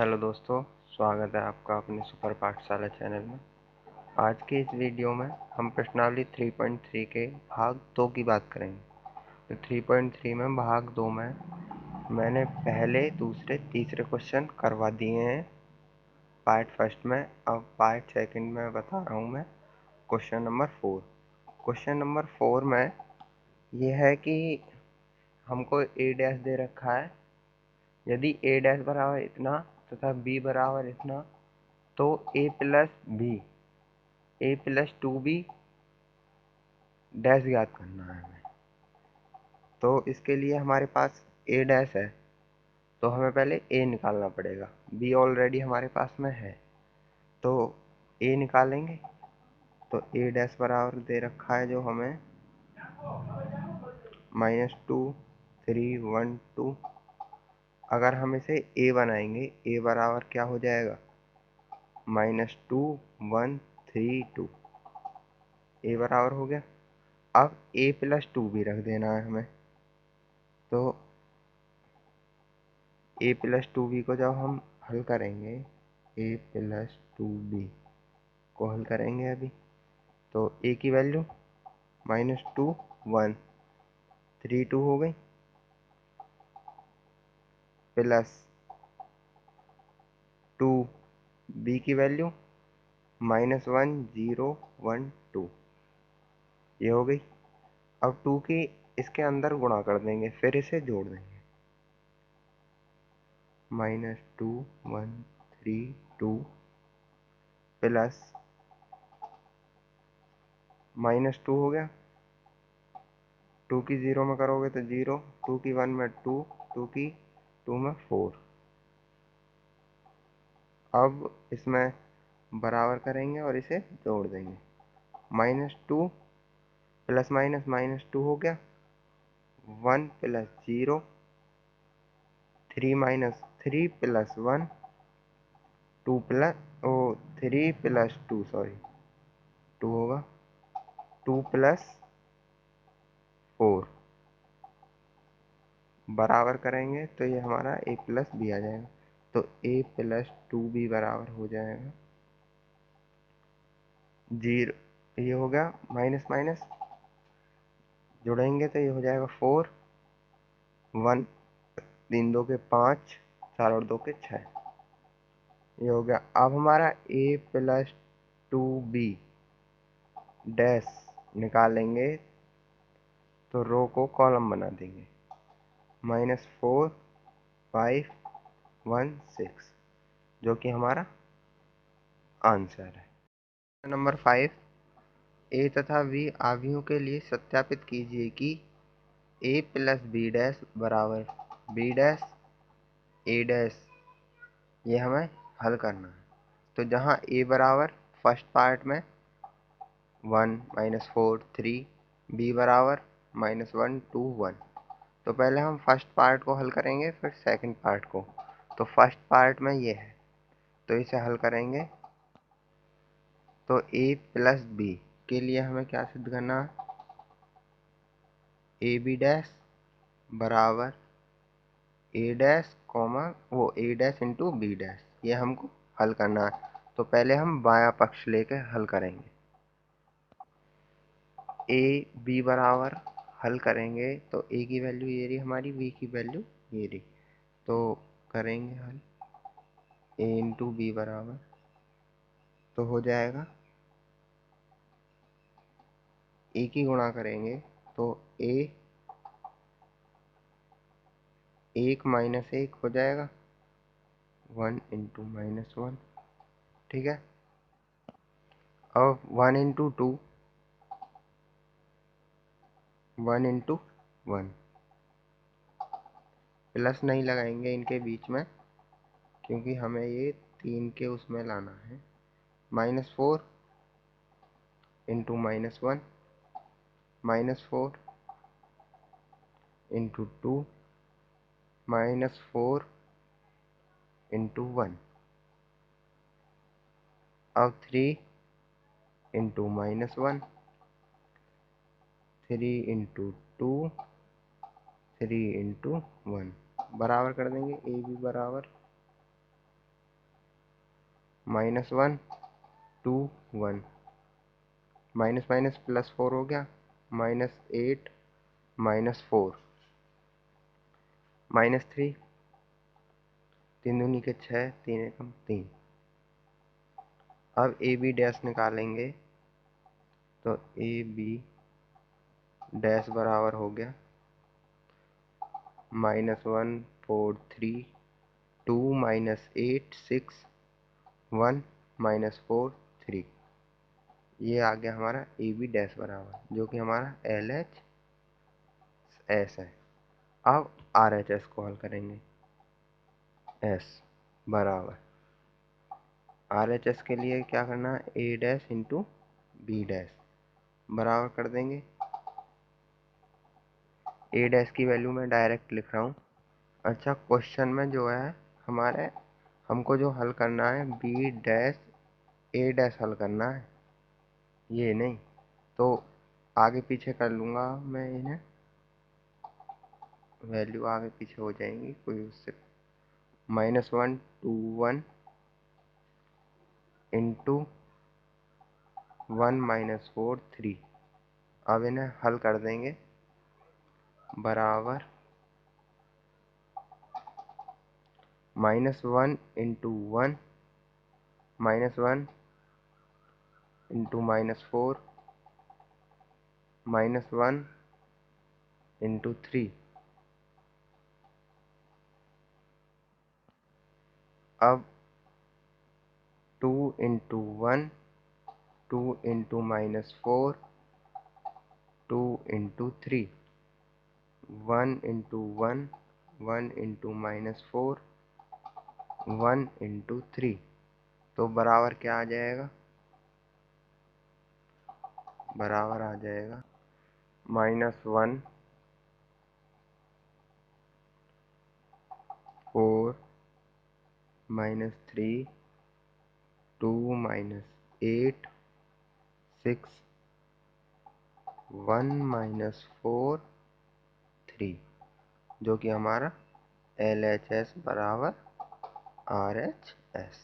Hello दोस्तों, स्वागत है आपका अपने सुपर पाठशाला चैनल में। आज के इस वीडियो में हम प्रश्नावली 3.3 के भाग 2 की बात करेंगे। तो 3.3 में भाग 2 में मैंने पहले, दूसरे, तीसरे क्वेश्चन करवा दिए हैं पार्ट फर्स्ट में। अब पार्ट सेकंड में बता रहा हूँ मैं क्वेश्चन नंबर 4। क्वेश्चन नंबर 4 में यह है कि हमको ए डैश दे रखा है। यदि ए डैश बराबर इतना तथा बी बराबर इतना, तो ए प्लस टू बी डैश ज्ञात करना है हमें। तो इसके लिए हमारे पास ए डैश है, तो हमें पहले ए निकालना पड़ेगा। बी ऑलरेडी हमारे पास में है, तो ए निकालेंगे। तो ए डैश बराबर दे रखा है जो हमें -2 3 1 2। अगर हम इसे ए बनाएंगे, ए बराबर क्या हो जाएगा, -2 1 3 2। ए बराबर हो गया। अब ए प्लस टू भी रख देना है हमें। तो ए प्लस टू बी को जब हम हल करेंगे, ए प्लस टू बी को हल करेंगे अभी, तो ए की वैल्यू -2 1 3 2 हो गई, प्लस 2 बी की वैल्यू -1 0 1 2, ये हो गई। अब 2 की इसके अंदर गुणा कर देंगे, फिर इसे जोड़ देंगे। -2 1 3 2 प्लस -2 हो गया। 2 की 0 में करोगे तो 0, 2 की 1 में 2, 2 की 2 में 4। अब इसमें बराबर करेंगे और इसे जोड़ देंगे। -2 प्लस माइनस -2 हो गया। 1 plus 0, 3 minus 3 plus 1, 2 plus 3 plus 2, sorry 2 होगा, 2 प्लस 4 बराबर करेंगे तो ये हमारा a प्लस बी आ जाएगा। तो a प्लस 2b बराबर हो जाएगा 0। ये हो गया, माइनस माइनस जोड़ेंगे तो ये हो जाएगा 4 1 3 2 के 5 4 और 2 के 6, ये हो गया। अब हमारा a प्लस 2b डैश निकालेंगे तो रो को कॉलम बना देंगे। -4 5 1 6, जो कि हमारा आंसर है। नंबर 5, ए तथा बी आव्यूहों के लिए सत्यापित कीजिए कि ए प्लस बी डैश बराबर बी डैश ए डैश, ये हमें हल करना है। तो जहाँ ए बराबर फर्स्ट पार्ट में 1 -4 3, बी बराबर -1 2 1। तो पहले हम फर्स्ट पार्ट को हल करेंगे, फिर सेकंड पार्ट को। तो फर्स्ट पार्ट में ये है, तो इसे हल करेंगे। तो ए प्लस बी के लिए हमें क्या सिद्ध करना है, ए बी डैश बराबर ए डैश कॉमा ए डैश इंटू बी डैश, ये हमको हल करना है। तो पहले हम बायां पक्ष लेके हल करेंगे। ए बी बराबर हल करेंगे तो ए की वैल्यू ये रही हमारी, बी की वैल्यू ये रही। तो करेंगे हल, ए इंटू बी बराबर, तो हो जाएगा ए की गुणा करेंगे तो ए 1 माइनस 1 हो जाएगा, 1 इंटू -1, ठीक है। अब 1 इंटू 2, 1 इंटू 1, प्लस नहीं लगाएंगे इनके बीच में क्योंकि हमें ये 3 के उसमें लाना है। -4 इंटू -1, -4 इंटू 2, -4 इंटू 1। अब 3 इंटू -1, 3 इंटू 2, 3 इंटू 1 बराबर कर देंगे। ए बी बराबर -1 2 1, माइनस माइनस +4 हो गया, -8 -4 -3, 3 दूनी के 6, 3 एकम 3। अब ए बी डैश निकालेंगे तो ए बी डैश बराबर हो गया -1 4 3 2 -8 6 1 -4 3। ये आ गया हमारा ए बी डैश बराबर, जो कि हमारा एल एच एस है। अब आर एच एस को हल करेंगे। एस बराबर आर एच एस के लिए क्या करना है, ए डैश इंटू बी डैश बराबर कर देंगे। ए डैश की वैल्यू मैं डायरेक्ट लिख रहा हूँ। अच्छा, क्वेश्चन में जो है हमारे हमको जो हल करना है बी डैश ए डैश हल करना है, ये नहीं। तो आगे पीछे कर लूँगा मैं इन्हें, वैल्यू आगे पीछे हो जाएंगी कोई उससे। -1 2 1 इंटू 1 -4 3। अब इन्हें हल कर देंगे बराबर -1 इंटू 1 -1 इंटू -4 -1 इंटू 3। अब 2 into 1 2 into -4 2 into 3 1 into 1 1 into -4 1 into 3। तो बराबर क्या आ जाएगा, बराबर आ जाएगा -1 4 -3 2 -8 6 1 -4 3, जो कि हमारा एल एच एस बराबर आर एच एस।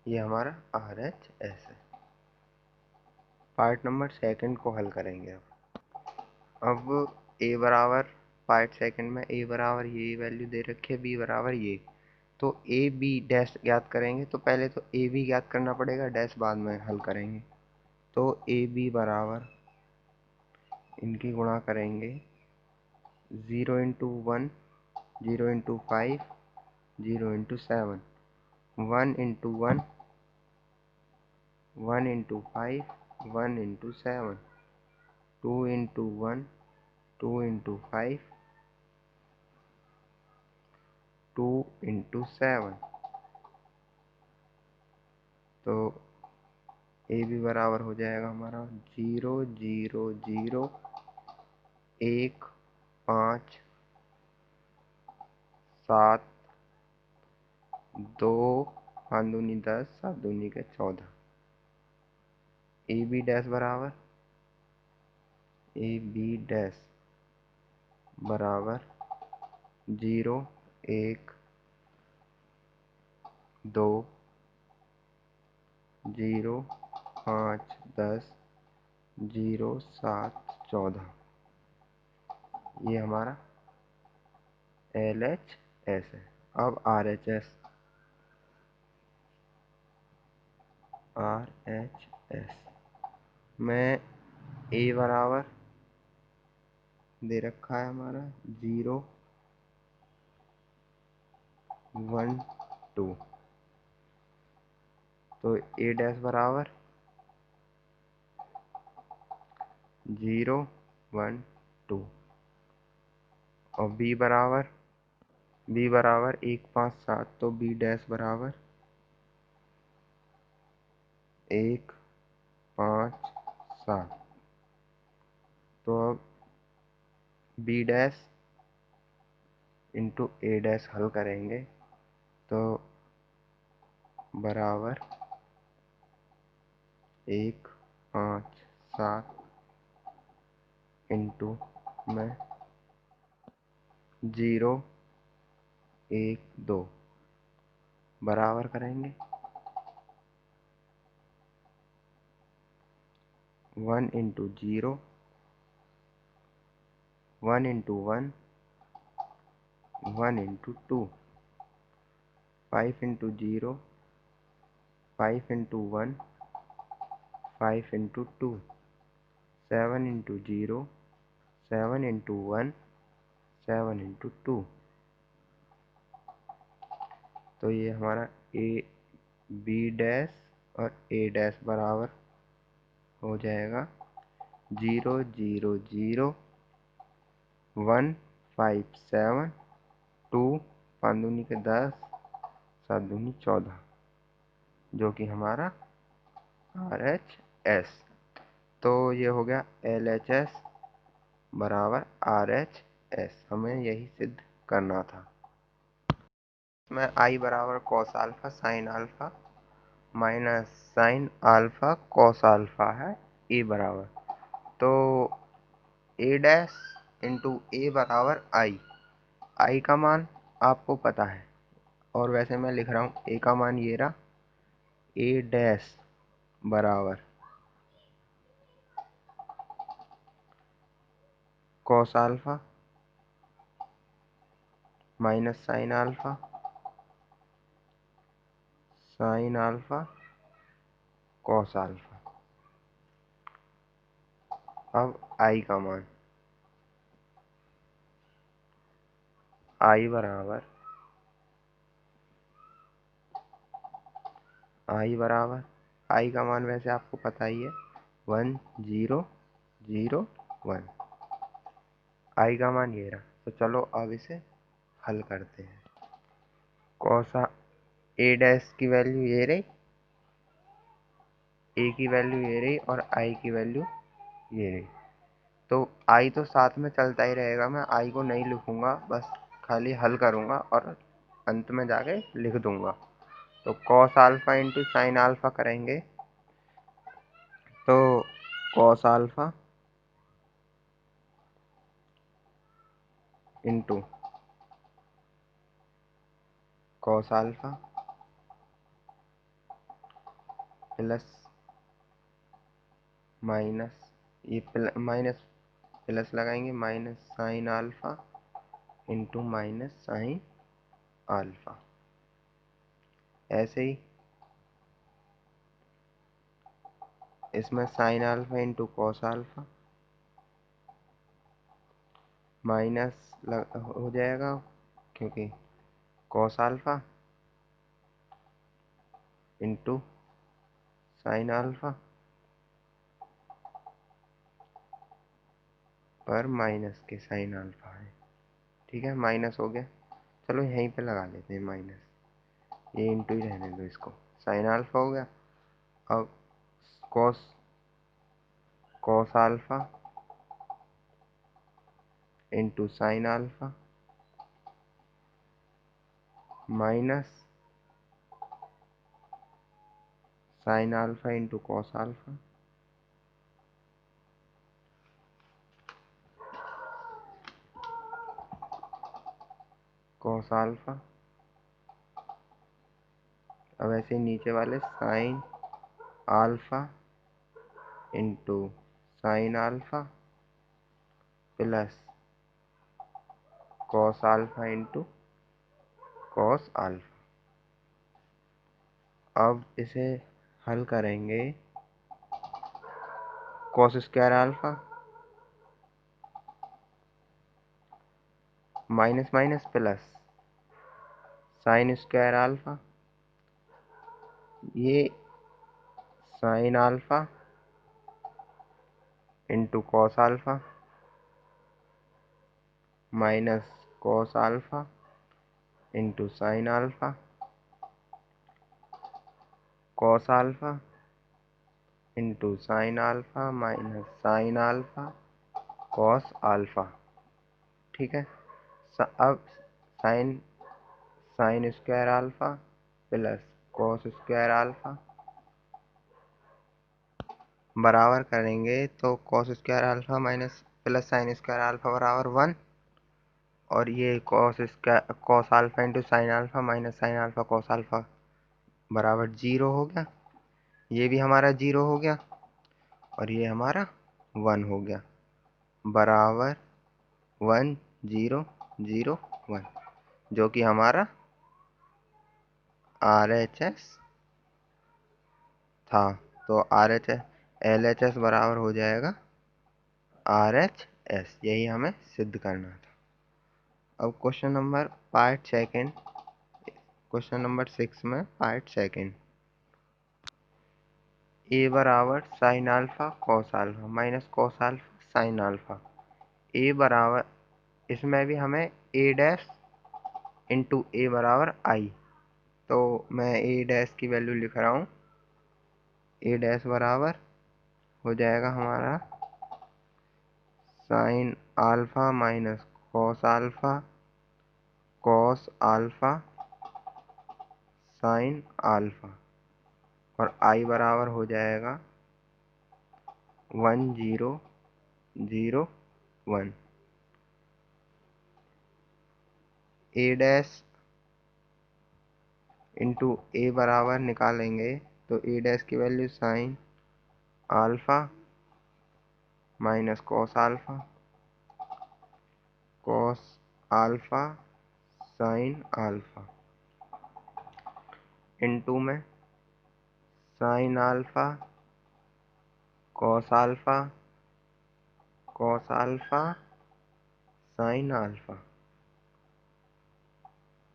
ये हमारा आर एच एस है। पार्ट नंबर सेकंड को हल करेंगे। अब ए बराबर, पार्ट सेकंड में ए बराबर ये वैल्यू दे रखी है, बी बराबर ये। तो ए बी डैश ज्ञात करेंगे, तो पहले तो ए बी ज्ञात करना पड़ेगा, डैश बाद में हल करेंगे। तो ए बी बराबर इनकी गुणा करेंगे 0 into 1 0 into 5 0 into 7 1 into 1 1 into 5 1 into 7 2 into 1 2 into 5 2 into 7। तो ए भी बराबर हो जाएगा हमारा 0 0 0 1 5 7 2 5 दूनी 10 7 दूनी के 14। ए बी डैश बराबर ए बी डैश बराबर 0 1 2 0 5 10 0 7 14। ये हमारा एल एच एस है। अब R H S, R H S में ए बराबर दे रखा है हमारा 0 1 2। तो ए डैश बराबर 0 1 2 और बी बराबर 1 5 7। तो बी डैश बराबर 1 5 7। तो अब बी डैश इंटू ए डैश हल करेंगे तो बराबर 1 5 7 इंटू में 0 1 2 बराबर करेंगे 1 into 0, 1 into 1, 1 into 2, 5 into 0, 5 into 1, 5 into 2, 7 into 0, 7 into 1, 7 into 2। तो ये हमारा ए बी डैश और ए डैश बराबर हो जाएगा 0 0 0 1 5 7 2, 5 दूनी के 10, 7 दूनी 14, जो कि हमारा RHS। तो ये हो गया LHS बराबर RHS, हमें यही सिद्ध करना था। मैं I बराबर cos alpha sine alpha minus sine alpha cos alpha है ए बराबर, तो ए डैश इंटू ए बराबर आई का मान आपको पता है, और वैसे मैं लिख रहा हूँ ए का मान ये रहा, ए डैश बराबर cos alpha minus sine alpha sine alpha cos alpha. अब आई का मान आई बराबर आई का मान वैसे आपको पता ही है 1 0 0 1। आई का मान ये रहा, तो चलो अब इसे हल करते हैं। कॉस ए डैश की वैल्यू ये रही, ए की वैल्यू ये रही और आई की वैल्यू ये रही। तो आई तो साथ में चलता ही रहेगा, मैं आई को नहीं लिखूंगा, बस खाली हल करूंगा और अंत में जाके लिख दूंगा। तो cos alpha into sine alpha करेंगे, तो cos alpha into cos alpha plus minus, ये माइनस प्लस लगाएंगे, minus sine alpha into minus sine alpha. ऐसे ही इसमें sign alpha into cos alpha minus हो जाएगा, क्योंकि cos alpha into sine alpha पर माइनस के साइन अल्फा है। ठीक है, माइनस हो गया, चलो यहीं पे लगा लेते हैं माइनस, ये इंटू ही रहने दो इसको। साइन अल्फा हो गया, अब cos cos alpha into sine alpha minus sine alpha into cos alpha cos alpha. अब ऐसे नीचे वाले sine alpha into sine alpha plus cos alpha into cos alpha. अब इसे हल करेंगे, cos square alpha minus minus plus sine square alpha, ये sine alpha into cos alpha minus cos alpha into sine alpha cos alpha into sine alpha minus sine alpha cos alpha. ठीक है, अब sine sine square alpha plus cos square alpha बराबर करेंगे, तो cos square alpha minus plus sine square alpha बराबर 1, और ये cos alpha into sine alpha minus sine alpha cos alpha बराबर 0 हो गया, ये भी हमारा 0 हो गया। और ये हमारा 1 हो गया, बराबर 1 0 0 1, जो कि हमारा RHS था। तो LHS बराबर हो जाएगा RHS, यही हमें सिद्ध करना था। अब question number part second, question number 6 में पार्ट सेकंड, ए बराबर sine alpha cos alpha minus cos alpha sine alpha, A बराबर, इसमें भी हमें ए डैश इंटू ए बराबर आई, तो मैं ए डैश की वैल्यू लिख रहा हूँ। ए डैश बराबर हो जाएगा हमारा sign alpha minus cos alpha cos alpha sine alpha, और आई बराबर हो जाएगा 1 0 0 1। ए डैश इंटू ए बराबर निकालेंगे तो ए डैश की value sine alpha minus cos alpha sine alpha into में sine alpha cos alpha sine alpha.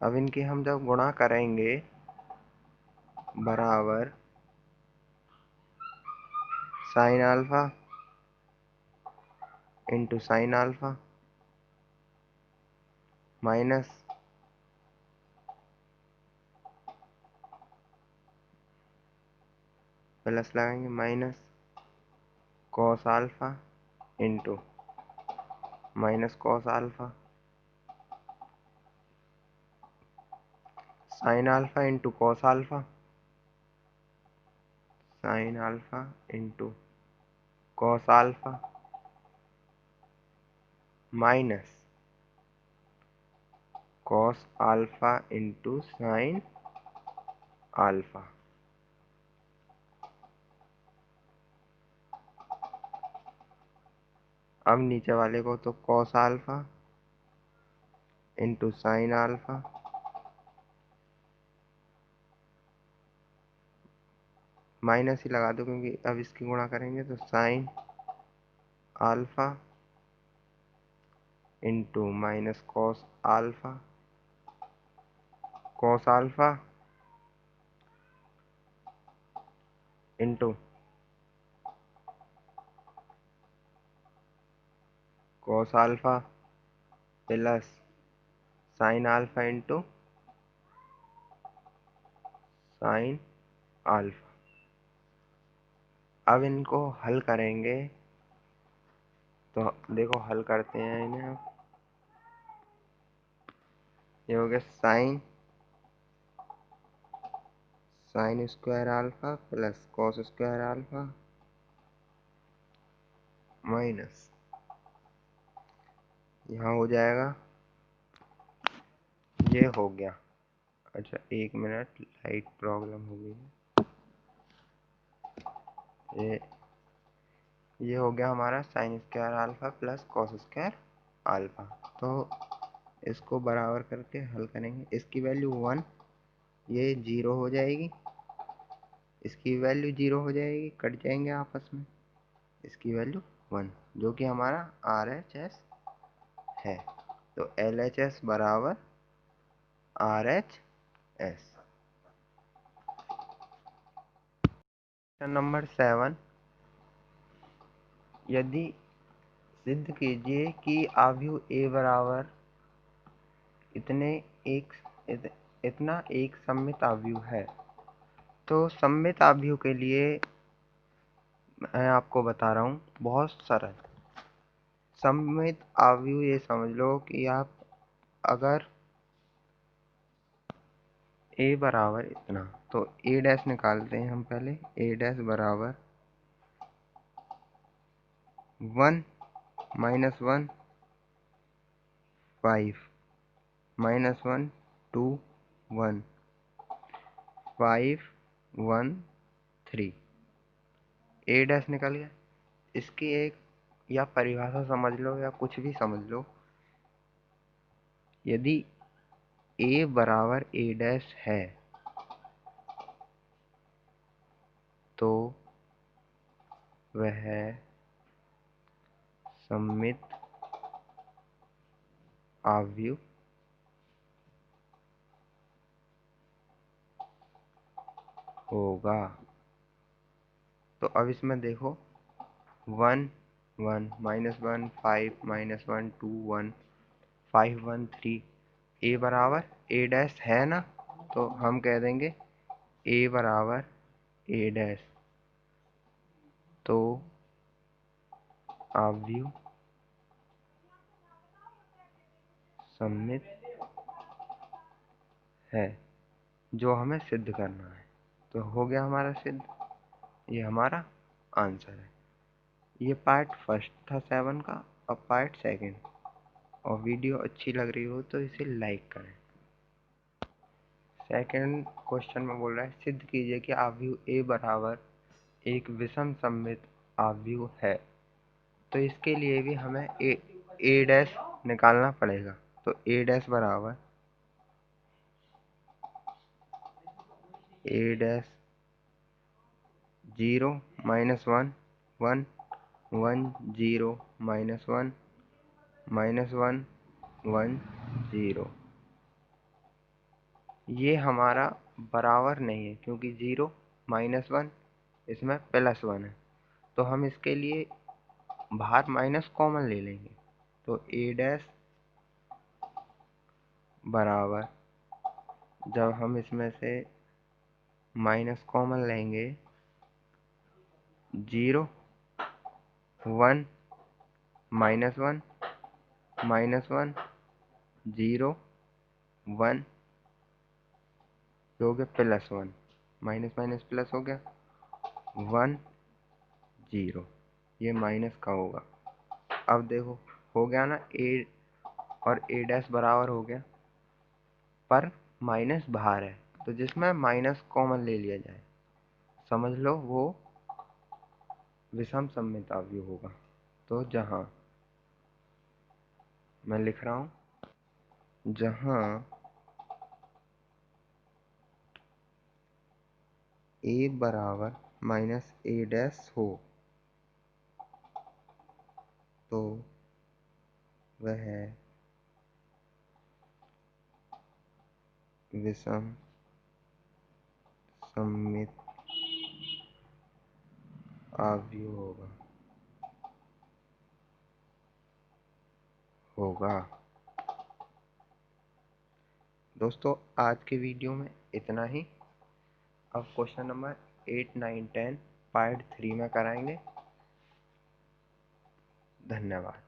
अब इनकी हम जब गुणा करेंगे बराबर sine alpha into sine alpha minus plus लगाएंगे minus cos alpha into minus cos alpha sine alpha into cos alpha sine alpha into cos alpha minus cos alpha into sine alpha. अब नीचे वाले को तो cos alpha into sine alpha minus ही लगा दो, क्योंकि अब इसकी गुणा करेंगे तो sign alpha into minus cos alpha into cos alpha plus sign alpha into sine alpha. अब इनको हल करेंगे तो देखो हल करते हैं इन्हें। अब ये हो गया sign square alpha plus cos square alpha minus, यहाँ हो जाएगा, ये हो गया। अच्छा 1 मिनट, लाइट प्रॉब्लम हो गई है। ये हो गया हमारा sign square alpha plus cos square alpha. तो इसको बराबर करके हल करेंगे, इसकी वैल्यू 1, ये 0 हो जाएगी, इसकी वैल्यू 0 हो जाएगी, कट जाएंगे आपस में, इसकी वैल्यू 1, जो कि हमारा RHS है। तो LHS बराबर RHS। नंबर 7, यदि सिद्ध कीजिए कि आव्यूह A बराबर इतना एक सममित आव्यूह है। तो सममित आव्यूह के लिए मैं आपको बता रहा हूँ, बहुत सरल। सममित आव्यूह ये समझ लो कि आप अगर a बराबर इतना, तो a डैश निकालते हैं हम पहले। a डैश बराबर 1 माइनस 1 5 माइनस 1 2 1 5 1 3, a डैश निकल गया। इसकी एक या परिभाषा समझ लो या कुछ भी समझ लो, यदि a बराबर a डैश है तो वह सममित आव्यूह होगा। तो अब इसमें देखो 1 1 -1 5 -1 2 1 5 1 3 a बराबर a डैश है ना, तो हम कह देंगे a बराबर a डैश, तो आव्यूह सममित है, जो हमें सिद्ध करना है। तो हो गया हमारा सिद्ध, ये हमारा आंसर है। ये पार्ट फर्स्ट था 7 का। अब पार्ट सेकंड। और वीडियो अच्छी लग रही हो तो इसे लाइक करें। सेकंड क्वेश्चन में बोल रहा है सिद्ध कीजिए कि आव्यूह a बराबर एक विषम सममित आव्यूह है। तो इसके लिए भी हमें a डैश निकालना पड़ेगा। तो a डैश बराबर a डैश 0 -1 1 1 0 -1 -1 1 0। ये हमारा बराबर नहीं है क्योंकि 0 -1 इसमें +1 है, तो हम इसके लिए बाहर माइनस कॉमन ले लेंगे। तो a डैश बराबर, जब हम इसमें से माइनस कॉमन लेंगे 0 1 -1 -1 0 1 हो गया +1, माइनस माइनस प्लस हो गया 1 0। ये माइनस का होगा। अब देखो हो गया ना, a और a डैश बराबर हो गया, पर माइनस बाहर है, तो जिसमें माइनस कॉमन ले लिया जाए समझ लो वो विषम सममित आव्यूह होगा। तो जहां मैं लिख रहा हूं, जहां a बराबर -a डैश हो तो वह विषम सममित आव्यूह होगा। दोस्तों आज के वीडियो में इतना ही। अब क्वेश्चन नंबर 8 9 10 पार्ट 3 में कराएंगे। धन्यवाद।